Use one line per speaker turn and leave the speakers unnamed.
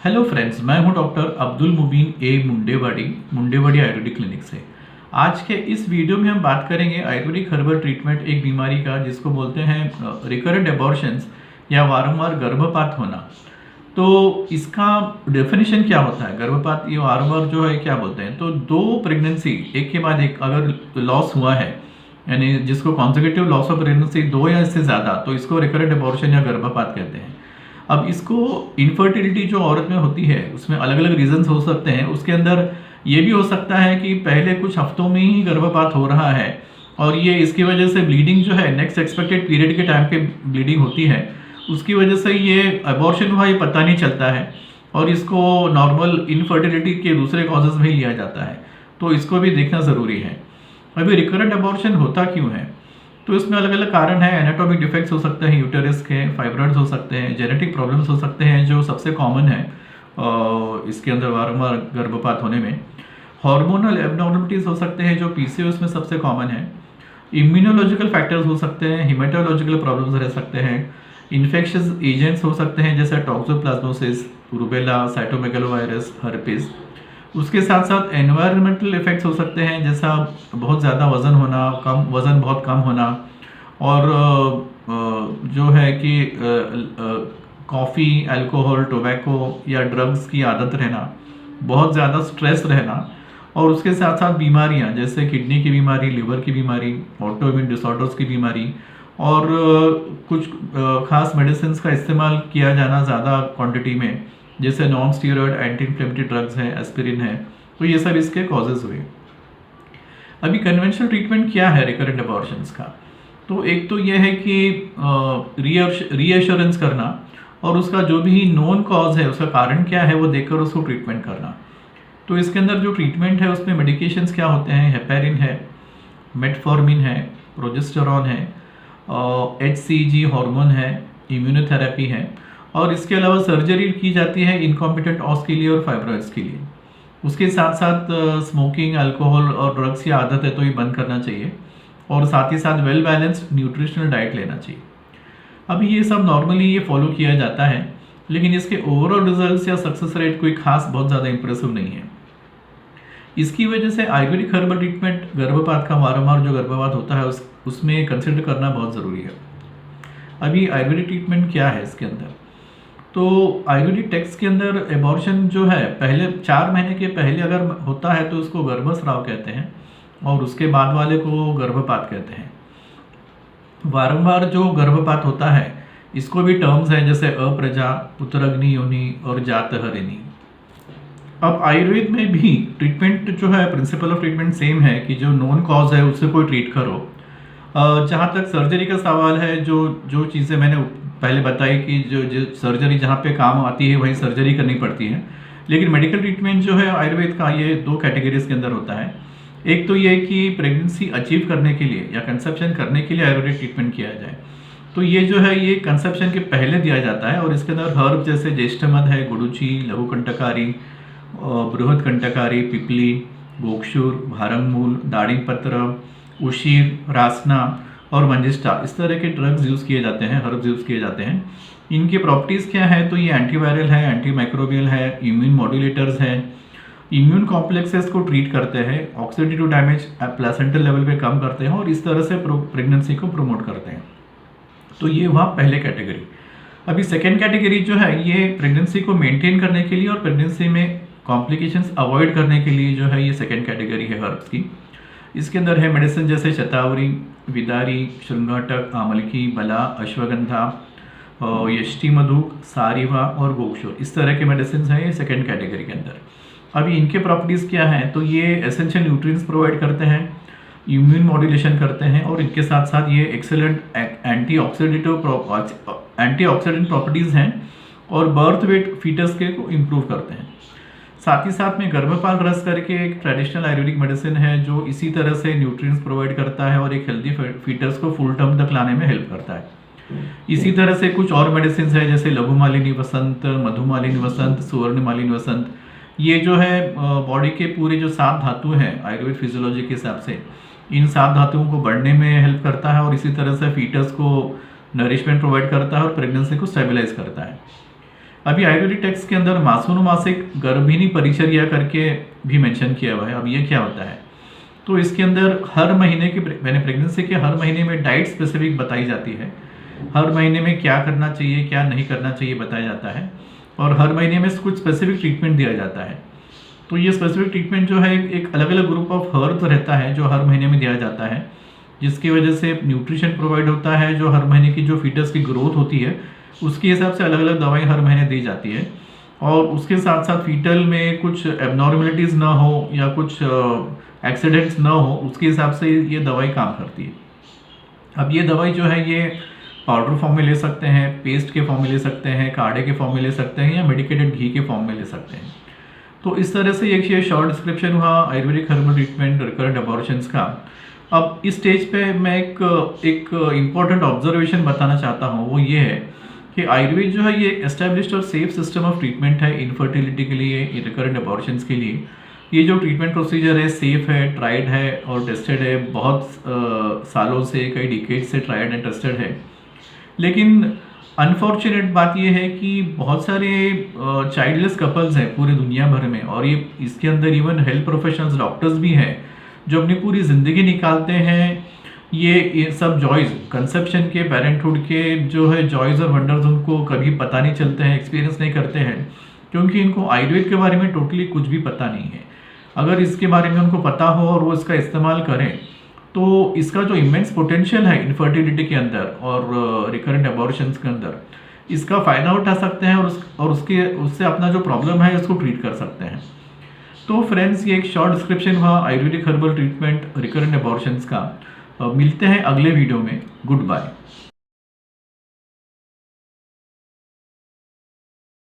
Hello friends, मैं हूं doctor Abdul मुबीन ए Mundewadi Ayurvedic clinic से। आज के इस वीडियो में हम बात करेंगे आयुर्वेदिक हर्बल ट्रीटमेंट एक बीमारी का जिसको बोलते हैं रिकरेंट एबॉर्शंस या वारंवार गर्भपात होना। तो इसका डेफिनेशन क्या होता है? गर्भपात ये वारंवार जो है क्या बोलते हैं? तो दो प्रेगनेंसी एक के बाद एक अगर लॉस हुआ है, यानी जिसको कॉन्सेक्यूटिव लॉस ऑफ प्रेगनेंसी दो या इससे ज़्यादा, तो इसको रिकरेंट एबॉर्शन या गर्भपात कहते हैं। अब इसको इनफर्टिलिटी जो औरत में होती है उसमें अलग अलग रीजंस हो सकते हैं। उसके अंदर ये भी हो सकता है कि पहले कुछ हफ्तों में ही गर्भपात हो रहा है और ये इसकी वजह से ब्लीडिंग जो है नेक्स्ट एक्सपेक्टेड पीरियड के टाइम पे ब्लीडिंग होती है, उसकी वजह से ये अबॉर्शन हुआ ये पता नहीं चलता है और इसको नॉर्मल इनफर्टिलिटी के दूसरे कॉजेज में ही लिया जाता है। तो इसको भी देखना ज़रूरी है। अभी रिकरेंट अबॉर्शन होता क्यों है? तो इसमें अलग अलग कारण है। एनाटॉमिक डिफेक्ट्स हो सकते हैं यूटेरस के, फाइब्रॉइड्स हो सकते हैं, जेनेटिक प्रॉब्लम्स हो सकते हैं जो सबसे कॉमन है इसके अंदर वारंवार गर्भपात होने में। हार्मोनल एबनॉर्मलिटीज हो सकते हैं जो पीसीओएस में सबसे कॉमन है। इम्यूनोलॉजिकल फैक्टर्स हो सकते हैं, हिमेटोलॉजिकल प्रॉब्लम्स रह सकते हैं, इन्फेक्शियस एजेंट्स हो सकते हैं जैसे टॉक्सोप्लाज्मोसिस, रूबेला, साइटोमेगालोवायरस, हर्पिस। उसके साथ साथ एनवायरमेंटल इफेक्ट्स हो सकते हैं जैसा बहुत ज़्यादा वज़न होना, वज़न बहुत कम होना, और जो है कि कॉफ़ी, अल्कोहल, टोबैको या ड्रग्स की आदत रहना, बहुत ज़्यादा स्ट्रेस रहना, और उसके साथ साथ बीमारियां जैसे किडनी की बीमारी, लिवर की बीमारी, ऑटोइम्यून डिसऑर्डर्स की बीमारी, और कुछ खास मेडिसिन का इस्तेमाल किया जाना ज़्यादा क्वांटिटी में, जैसे non steroid anti inflammatory drugs हैं, एस्पिरिन है। तो ये सब इसके कॉजेज हुए। अभी कन्वेंशनल ट्रीटमेंट क्या है रिकरेंट अबॉर्शंस का? तो एक तो यह है कि रीएश्योरेंस करना और उसका जो भी नोन कॉज है, उसका कारण क्या है वो देखकर उसको ट्रीटमेंट करना। तो इसके अंदर जो ट्रीटमेंट है उसमें मेडिकेशंस क्या होते हैं? हेपेरिन है, मेटफॉर्मिन है, प्रोजेस्टेरॉन है, HCG हार्मोन है, इम्यूनोथेरेपी है, और इसके अलावा सर्जरी की जाती है इनकॉम्पिटेंट ऑस के लिए और फाइब्रॉइड्स के लिए। उसके साथ साथ स्मोकिंग, अल्कोहल और ड्रग्स की आदत है तो ये बंद करना चाहिए, और साथ ही साथ वेल बैलेंस्ड न्यूट्रिशनल डाइट लेना चाहिए। अभी ये सब नॉर्मली ये फॉलो किया जाता है, लेकिन इसके ओवरऑल रिजल्ट्स या सक्सेस रेट कोई खास बहुत ज़्यादा इंप्रेसिव नहीं है। इसकी वजह से आयुर्वेदिक हर्बल ट्रीटमेंट गर्भपात का वारंवार जो गर्भपात होता है उसमें कंसिडर करना बहुत ज़रूरी है। अभी आयुर्वेदिक ट्रीटमेंट क्या है इसके अंदर? तो आयुर्वेदिक टेक्स्ट के अंदर एबॉर्शन जो है पहले 4 महीने के पहले अगर होता है तो उसको गर्भस्राव कहते हैं, और उसके बाद वाले को गर्भपात कहते हैं। वारंवार जो गर्भपात होता है इसको भी टर्म्स हैं जैसे अप्रजा, पुत्रअग्नि योनि और जातहरिणी। अब आयुर्वेद में भी ट्रीटमेंट जो है, प्रिंसिपल ऑफ ट्रीटमेंट सेम है कि जो नॉन कॉज है उससे कोई ट्रीट करो। जहाँ तक सर्जरी का सवाल है, जो चीज़ें मैंने पहले बताई कि जो सर्जरी जहाँ पे काम आती है वहीं सर्जरी करनी पड़ती है, लेकिन मेडिकल ट्रीटमेंट जो है आयुर्वेद का ये 2 कैटेगरीज के अंदर होता है। एक तो ये कि प्रेगनेंसी अचीव करने के लिए या कंसेप्शन करने के लिए आयुर्वेदिक ट्रीटमेंट किया जाए, तो ये जो है ये कंसेप्शन के पहले दिया जाता है, और इसके अंदर हर्ब जैसे ज्येष्ठमध है, गुडुचि, लघुकंटकारी, बृहद कंटकारी, पिपली, गोक्षुर, भारंगमूल, दाड़िम पत्र, उशीर, रासना और मंजिष्ठा, इस तरह के ड्रग्स यूज़ किए जाते हैं, हर्ब्स यूज़ किए जाते हैं। इनके प्रॉपर्टीज़ क्या है? तो ये एंटीवायरल है, एंटी माइक्रोबियल है, इम्यून मॉड्यूलेटर्स है, इम्यून कॉम्प्लेक्सेस को ट्रीट करते हैं, ऑक्सीडेटिव डैमेज प्लेसेंटल लेवल पे कम करते हैं, और इस तरह से प्रेगनेंसी को प्रमोट करते हैं। तो ये हुआ पहले कैटेगरी। अभी सेकेंड कैटेगरी जो है ये प्रेगनेंसी को मेंटेन करने के लिए और प्रेगनेंसी में कॉम्प्लिकेशंस अवॉइड करने के लिए जो है ये सेकेंड कैटेगरी है हर्ब्स की। इसके अंदर है मेडिसिन जैसे शतावरी, विदारी, शृंगाटक, आमलकी, बला, अश्वगंधा, यष्टि मधुक, सारिवा और गोक्षुर, इस तरह के मेडिसिन हैं ये सेकेंड कैटेगरी के अंदर। अभी इनके प्रॉपर्टीज़ क्या हैं? तो ये एसेंशियल न्यूट्रिएंट्स प्रोवाइड करते हैं, इम्यून मॉड्यूलेशन करते हैं, और इनके साथ साथ ये एक्सेलेंट एंटीऑक्सीडेंट प्रॉपर्टीज़ हैं, और बर्थ वेट फीटस के को इम्प्रूव करते हैं। साथ ही साथ में गर्भपाल रस करके एक ट्रेडिशनल आयुर्वेदिक मेडिसिन है जो इसी तरह से न्यूट्रिएंट्स प्रोवाइड करता है और एक हेल्दी फीटस को फुल टर्म तक लाने में हेल्प करता है। इसी तरह से कुछ और मेडिसिन है जैसे लघुमालिनी वसंत, मधुमालिनी वसंत, सुवर्णमालिनी वसंत। ये जो है बॉडी के पूरे जो 7 धातु हैं आयुर्वेद फिजियोलॉजी के हिसाब से, इन 7 धातुओं को बढ़ने में हेल्प करता है, और इसी तरह से फीटस को नरिशमेंट प्रोवाइड करता है और प्रेगनेंसी को स्टेबलाइज करता है। अभी आयुर्वेदिक टेक्स्ट के अंदर मासोनुमासिक गर्भिणी परिचर्या करके भी मेंशन किया हुआ है। अब ये क्या होता है, तो इसके अंदर हर महीने की मैंने प्रेगनेंसी के हर महीने में डाइट स्पेसिफिक बताई जाती है, हर महीने में क्या करना चाहिए क्या नहीं करना चाहिए बताया जाता है, और हर महीने में कुछ स्पेसिफिक ट्रीटमेंट दिया जाता है। तो ये स्पेसिफिक ट्रीटमेंट जो है एक अलग अलग ग्रुप ऑफ हर्ब रहता है जो हर महीने में दिया जाता है, जिसकी वजह से न्यूट्रिशन प्रोवाइड होता है, जो हर महीने की जो फीटस की ग्रोथ होती है उसके हिसाब से अलग अलग दवाई हर महीने दी जाती है, और उसके साथ साथ फीटल में कुछ एबनॉर्मलिटीज़ ना हो या कुछ एक्सीडेंट्स ना हो उसके हिसाब से ये दवाई काम करती है। अब ये दवाई जो है ये पाउडर फॉर्म में ले सकते हैं, पेस्ट के फॉर्म में ले सकते हैं, काढ़े के फॉर्म में ले सकते हैं, या मेडिकेटेड घी के फॉर्म में ले सकते हैं। तो इस तरह से एक ये शॉर्ट डिस्क्रिप्शन हुआ ayurvedic herbal treatment recurrent abortions का। अब इस स्टेज पे मैं एक इम्पॉर्टेंट ऑब्जर्वेशन बताना चाहता हूँ, वो ये है कि आयुर्वेद जो है ये एस्टेब्लिश्ड और सेफ सिस्टम ऑफ ट्रीटमेंट है इनफर्टिलिटी के लिए, रिकरेंट अबॉर्शंस के लिए। ये जो ट्रीटमेंट प्रोसीजर है सेफ है, ट्राइड है और टेस्टेड है, बहुत सालों से, कई डिकेड से ट्राइड एंड टेस्टेड है। लेकिन अनफॉर्चुनेट बात यह है कि बहुत सारे चाइल्डलेस कपल्स हैं पूरी दुनिया भर में, और ये इसके अंदर इवन हेल्थ प्रोफेशनल्स डॉक्टर्स भी हैं जो अपनी पूरी ज़िंदगी निकालते हैं ये सब जॉयज़, कंसेप्शन के, पेरेंटहुड के जो है जॉयज़ और वंडर्स उनको कभी पता नहीं चलते हैं, एक्सपीरियंस नहीं करते हैं, क्योंकि इनको आयुर्वेद के बारे में टोटली कुछ भी पता नहीं है। अगर इसके बारे में उनको पता हो और वो इसका इस्तेमाल करें तो इसका जो इमेंस पोटेंशियल है इनफर्टिलिटी के अंदर और रिकरेंट अबॉर्शंस के अंदर, इसका फ़ायदा उठा सकते हैं और उससे अपना जो प्रॉब्लम है उसको ट्रीट कर सकते हैं। तो फ्रेंड्स, ये एक शॉर्ट डिस्क्रिप्शन हुआ ayurvedic herbal treatment recurrent abortions का। मिलते हैं अगले वीडियो में। Good bye.